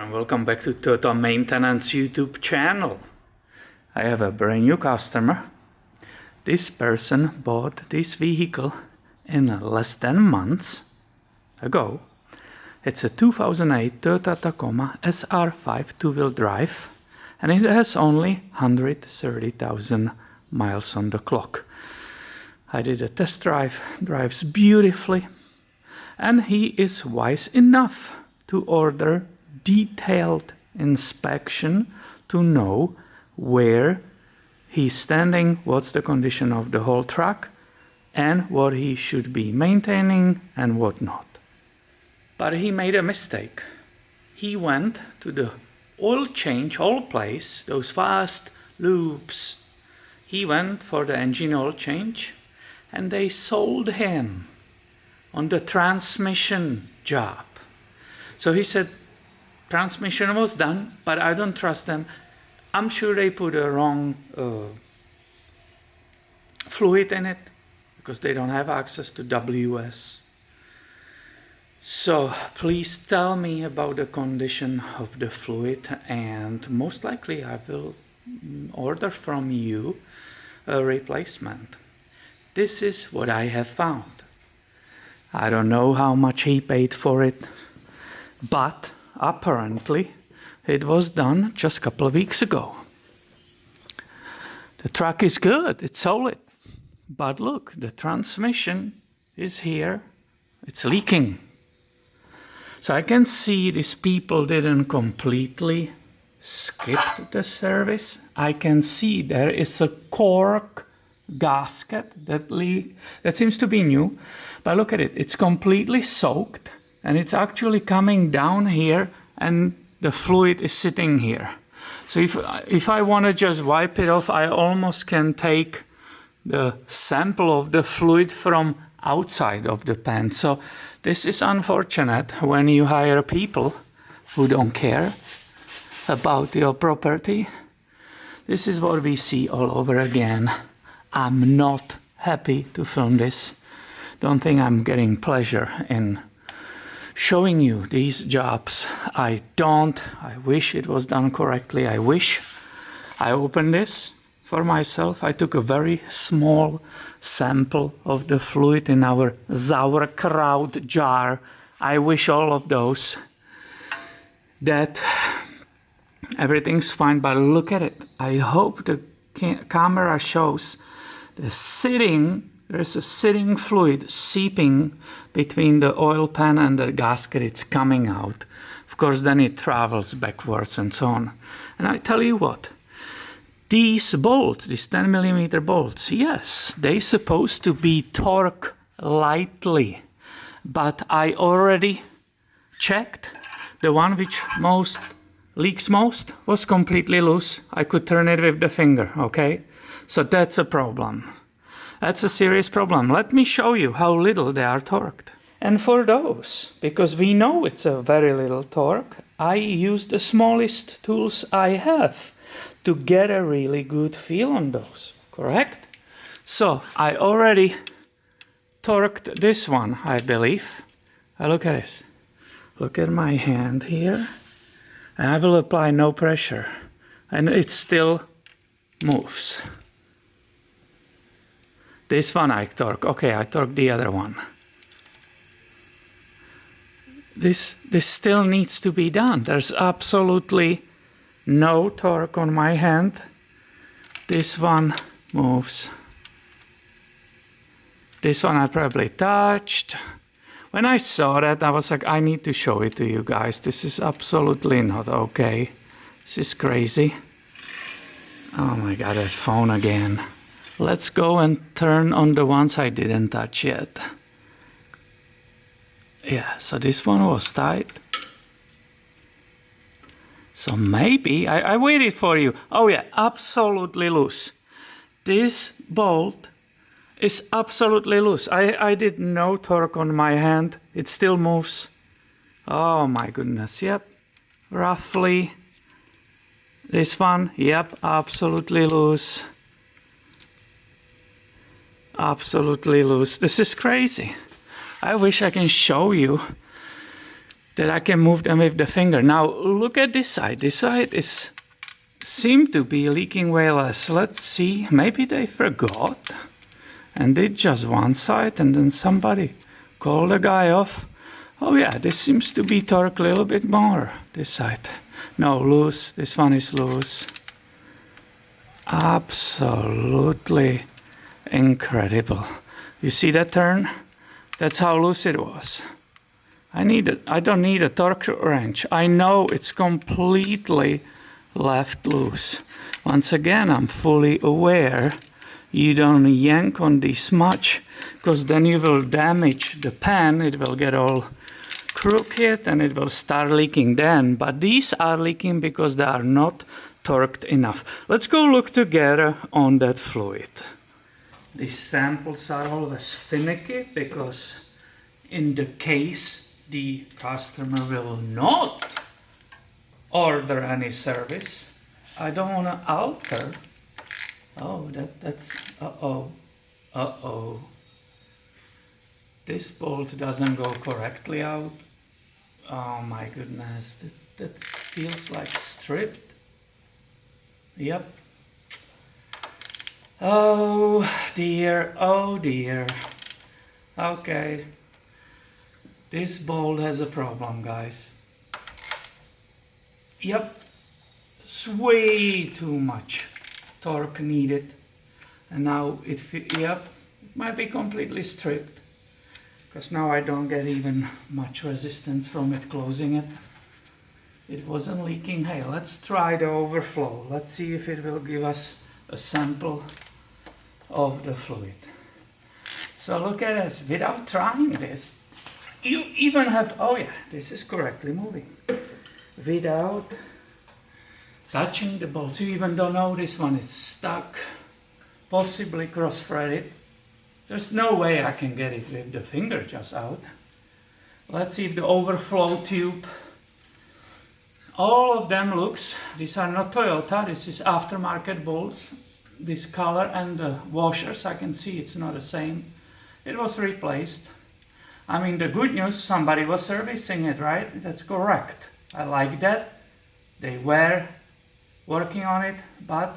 And welcome back to Total Maintenance YouTube channel. I have a brand new customer. This person bought this vehicle in less than months ago. It's a 2008 Toyota Tacoma SR5 two-wheel drive, and it has only 130,000 miles on the clock. I did a test drive, drives beautifully, and he is wise enough to order detailed inspection to know where he's standing, what's the condition of the whole truck, and what he should be maintaining and what not. But he made a mistake. He went to the oil change oil place, those fast lubes. He went for the engine oil change, and they sold him on the transmission job. So he said, transmission was done, but I don't trust them. I'm sure they put a wrong fluid in it because they don't have access to WS. So please tell me about the condition of the fluid, and most likely I will order from you a replacement. This is what I have found. I don't know how much he paid for it, but apparently it was done just a couple of weeks ago. The truck is good, it's solid, but look, the transmission is here, it's leaking. So I can see these people didn't completely skip the service. I can see there is a cork gasket that seems to be new, but look at it, it's completely soaked. And it's actually coming down here, and the fluid is sitting here. So if I want to just wipe it off, I almost can take the sample of the fluid from outside of the pan. So this is unfortunate when you hire people who don't care about your property. This is what we see all over again. I'm not happy to film this. Don't think I'm getting pleasure in showing you these jobs. I wish it was done correctly. I wish I opened this for myself. I took a very small sample of the fluid in our sauerkraut jar. I wish all of those that everything's fine, but look at it. I hope the camera shows there's a sitting fluid seeping between the oil pan and the gasket. It's coming out. Of course, then it travels backwards and so on. And I tell you what, these bolts, these 10 millimeter bolts, yes, they're supposed to be torqued lightly. But I already checked. The one which leaks most was completely loose. I could turn it with the finger, okay? So that's a problem. That's a serious problem. Let me show you how little they are torqued. And for those, because we know it's a very little torque, I use the smallest tools I have to get a really good feel on those, correct? So I already torqued this one, I believe. Look at this. Look at my hand here. And I will apply no pressure. And it still moves. This one I torque. Okay, I torque the other one. This still needs to be done. There's absolutely no torque on my hand. This one moves. This one I probably touched. When I saw that, I was like, I need to show it to you guys. This is absolutely not okay. This is crazy. Oh my God, that phone again. Let's go and turn on the ones I didn't touch yet. Yeah, so this one was tight. So maybe, I waited for you. Oh yeah, absolutely loose. This bolt is absolutely loose. I did no torque on my hand. It still moves. Oh my goodness, yep. Roughly. This one, yep, absolutely loose. Absolutely loose. This is crazy. I wish I can show you that I can move them with the finger. Now look at this side. This side seem to be leaking way less. Let's see, maybe they forgot and did just one side, and then somebody called the guy off. Oh yeah, this seems to be torqued a little bit more, this side. No, loose, this one is loose. Absolutely incredible. You see that turn? That's how loose it was. I don't need a torque wrench. I know it's completely left loose. Once again, I'm fully aware you don't yank on this much, because then you will damage the pan. It will get all crooked and it will start leaking then. But these are leaking because they are not torqued enough. Let's go look together on that fluid. These samples are always finicky because in the case the customer will not order any service, I don't want to alter. Oh, that's, uh-oh. This bolt doesn't go correctly out. Oh my goodness, that feels like stripped. Yep. Oh dear, oh dear. Okay. This bolt has a problem, guys. Yep. It's way too much torque needed. And now it might be completely stripped. Because now I don't get even much resistance from it closing it. It wasn't leaking. Hey, let's try the overflow. Let's see if it will give us a sample of the fluid. So look at this. Without trying this, you even have, oh yeah, this is correctly moving. Without touching the bolt, you even don't know this one is stuck, possibly cross-threaded. There's no way I can get it with the finger just out. Let's see if the overflow tube, all of them looks, these are not Toyota, this is aftermarket bolts. This color and the washers, I can see it's not the same. It was replaced. I mean, the good news, somebody was servicing it, right? That's correct. I like that. They were working on it, but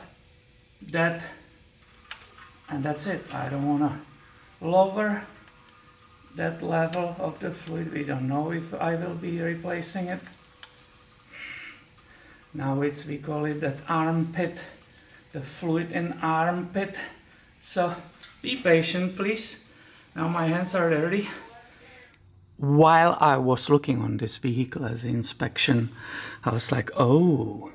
that, and that's it. I don't want to lower that level of the fluid. We don't know if I will be replacing it. Now we call it that armpit, the fluid in armpit. So be patient, please. Now my hands are dirty. While I was looking on this vehicle as inspection, I was like, oh,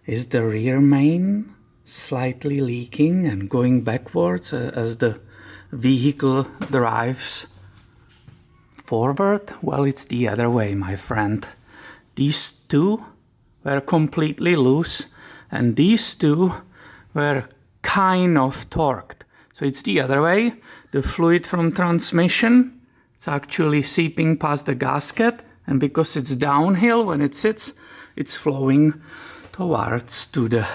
is the rear main slightly leaking and going backwards as the vehicle drives forward? Well, it's the other way, my friend. These two were completely loose and these two were kind of torqued. So it's the other way. The fluid from transmission, it's actually seeping past the gasket, and because it's downhill when it sits, it's flowing towards to the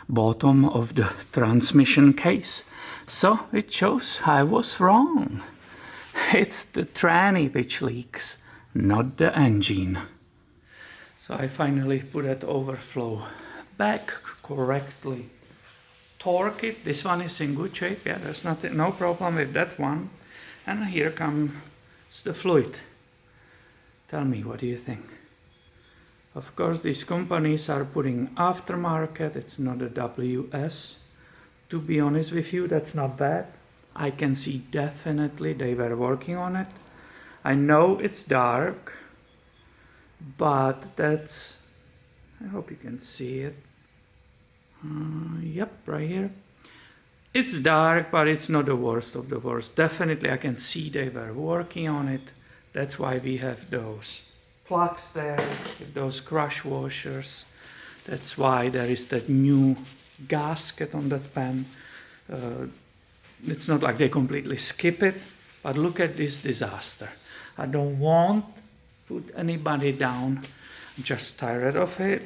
bottom of the transmission case. So it shows I was wrong. It's the tranny which leaks, not the engine. So I finally put that overflow back correctly. Torque it. This one is in good shape. Yeah, there's no problem with that one. And here comes the fluid. Tell me, what do you think? Of course, these companies are putting aftermarket. It's not a WS. To be honest with you, that's not bad. I can see definitely they were working on it. I know it's dark, but that's, I hope you can see it. Yep, right here. It's dark, but it's not the worst of the worst. Definitely I can see they were working on it. That's why we have those plugs there, with those crush washers. That's why there is that new gasket on that pan. It's not like they completely skip it, but look at this disaster. I don't want to put anybody down. I'm just tired of it.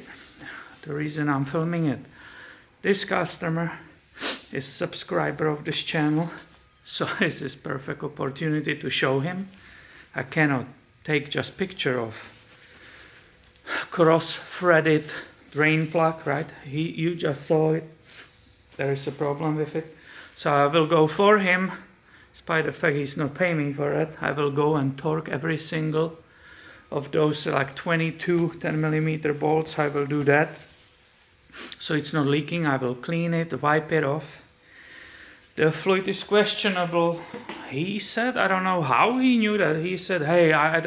The reason I'm filming it, this customer is a subscriber of this channel, so this is perfect opportunity to show him. I cannot take just picture of cross-threaded drain plug, right? You just saw it. There is a problem with it. So I will go for him. Despite the fact he's not paying me for it, I will go and torque every single of those like 22 10mm bolts. I will do that. So it's not leaking. I will clean it, wipe it off. The fluid is questionable. He said, I don't know how he knew that. He said, hey, I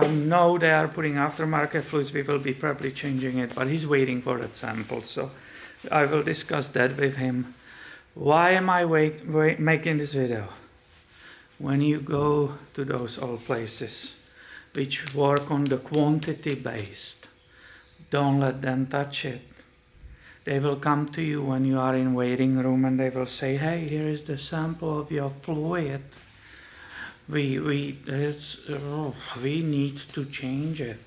know they are putting aftermarket fluids. We will be probably changing it, but he's waiting for that sample. So I will discuss that with him. Why am I making this video? When you go to those old places which work on the quantity based, don't let them touch it. They will come to you when you are in waiting room and they will say, hey, here is the sample of your fluid. We need to change it.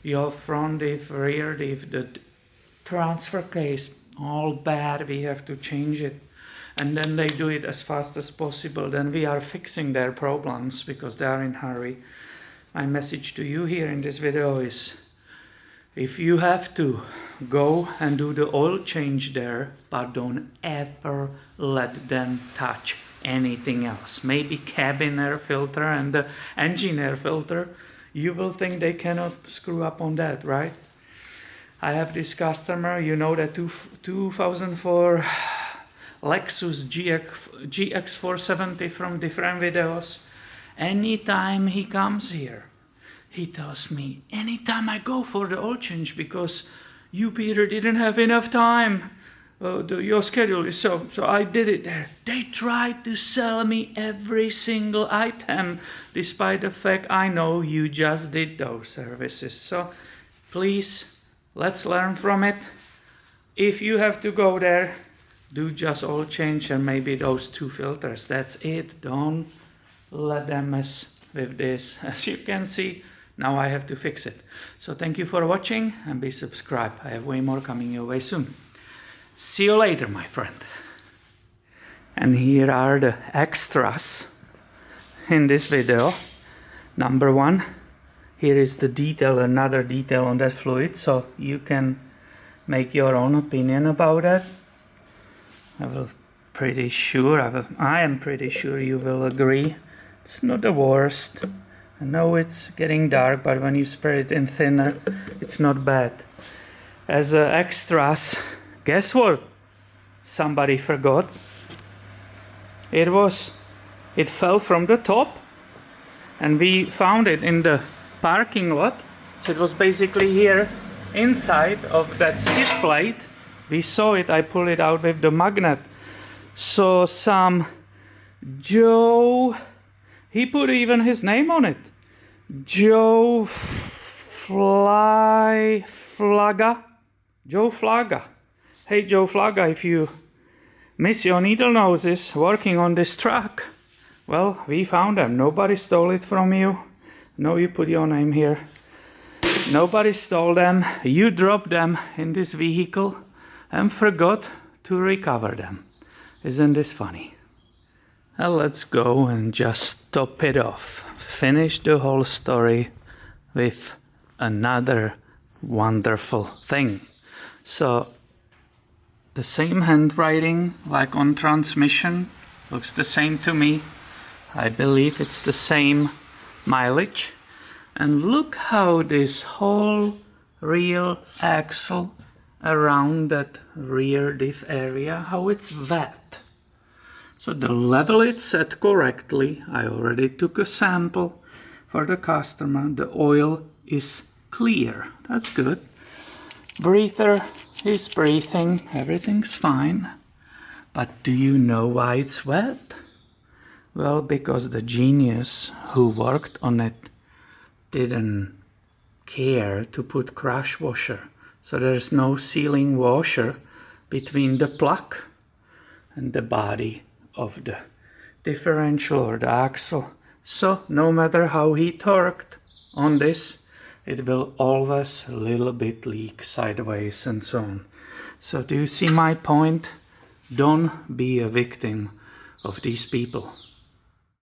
Your front diff, rear diff, the transfer case, all bad, we have to change it. And then they do it as fast as possible. Then we are fixing their problems because they are in a hurry. My message to you here in this video is, if you have to, go and do the oil change there, but don't ever let them touch anything else. Maybe cabin air filter and the engine air filter. You will think they cannot screw up on that, right? I have this customer, you know, that 2004 Lexus GX470 from different videos. Anytime he comes here, he tells me, anytime I go for the oil change, because you, Peter, didn't have enough time. Your schedule is so I did it there. They tried to sell me every single item, despite the fact I know you just did those services. So please, let's learn from it. If you have to go there, do just oil change and maybe those 2 filters. That's it. Don't let them mess with this. As you can see, now I have to fix it. So thank you for watching and be subscribed. I have way more coming your way soon. See you later, my friend. And here are the extras in this video. Number 1, here is the detail, another detail on that fluid, so you can make your own opinion about it. I am pretty sure you will agree. It's not the worst. I know it's getting dark, but when you spread it in thinner, it's not bad. As extras, guess what? Somebody forgot. It fell from the top, and we found it in the parking lot. So it was basically here inside of that skid plate. We saw it. I pulled it out with the magnet. So some Joe, he put even his name on it. Joe Flaga. Hey Joe Flaga, if you miss your needle noses working on this truck, well, we found them. Nobody stole it from you. No, you put your name here. Nobody stole them. You dropped them in this vehicle and forgot to recover them. Isn't this funny? Well, let's go and just top it off. Finish the whole story with another wonderful thing. So, the same handwriting like on transmission, looks the same to me. I believe it's the same mileage. And look how this whole rear axle around that rear diff area, how it's wet. So the level is set correctly. I already took a sample for the customer. The oil is clear. That's good. Breather is breathing. Everything's fine. But do you know why it's wet? Well, because the genius who worked on it didn't care to put crash washer. So there's no sealing washer between the plug and the body of the differential or the axle. So no matter how he torqued on this, it will always a little bit leak sideways and so on. So do you see my point? Don't be a victim of these people.